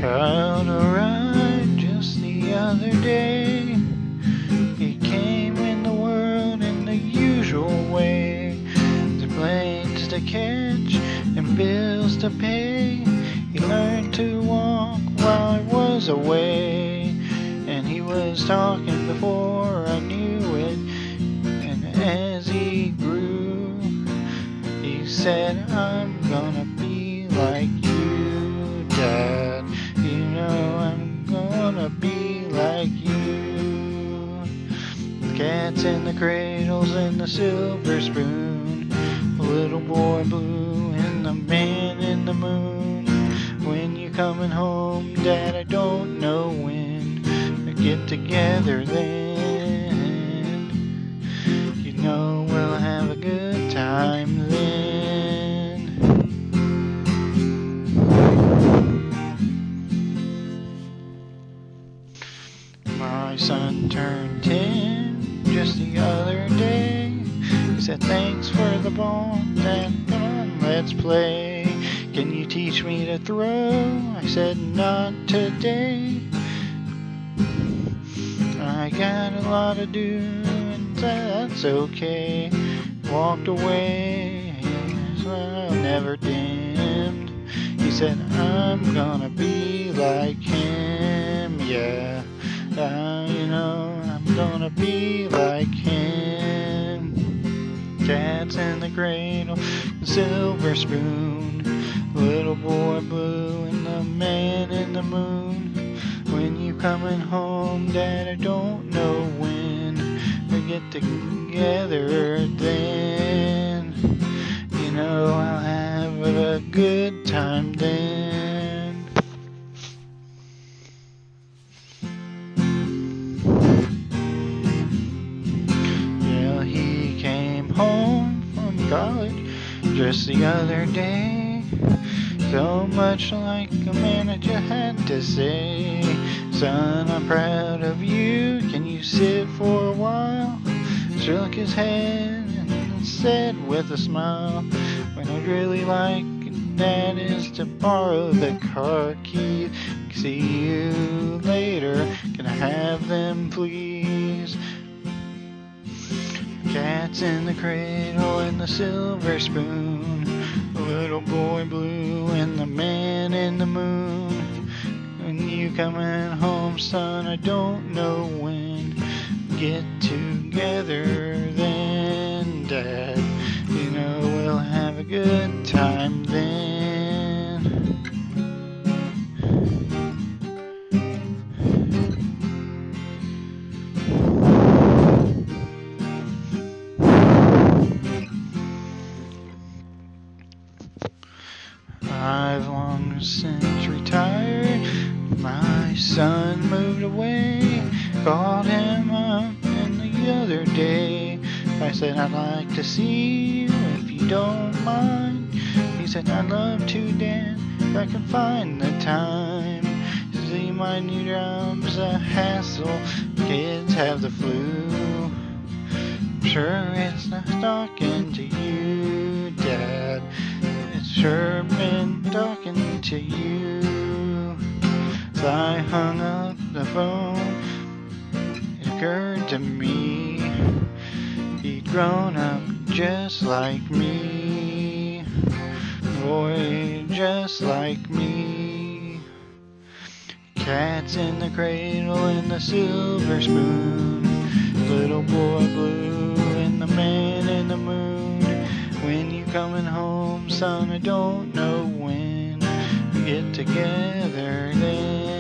child arrived just the other day. He came in the world in the usual way. The planes to catch and bills to pay. He learned to walk while I was away. And he was talking before I knew it. And as he grew, he said, I'm gonna be like you, Dad. You know I'm gonna be like you. The cat's in the cradles and the silver spoon. The little boy blue and the man in the moon. When you coming home, Dad, I don't know when. We get together then. You know we'll have a good time then. My son turned 10 just the other day. He said, thanks for the ball, Dad, come on, let's play. Can you teach me to throw? I said, not today. I got a lot to do, and that's okay. Walked away, well, never dimmed. He said, I'm gonna be like him, yeah. You know, I'm gonna be like him. Cat's in the cradle, the silver spoon. Little boy blue and the man in the moon. When you coming home, Dad, I don't know when. We get together then. You know I'll have a good time then. Well, he came home from college just the other day. So much like a man that you had to say, son, I'm proud of you, can you sit for a while? Shook his head and said with a smile, what I'd really like, Dad, is to borrow the car keys. See you later, can I have them please? Cat's in the cradle and the silver spoon. The little boy blue and the man in the moon. When you coming home, son, I don't know when. Get together then, Dad. You know we'll have a good time then. I've long since retired. My son moved away. Called him up the other day. I said, I'd like to see you if you don't mind. He said, I'd love to, Dad, if I can find the time. See, my new job's a hassle. Kids have the flu. I'm sure it's not talking to you, Dad. It's sure been talking to you. So I hung up the phone. It occurred to me he'd grown up just like me. Boy, just like me. Cat's in the cradle and the silver spoon. Little boy blue and the man in the moon. When you coming home, son, I don't know when. We get together then.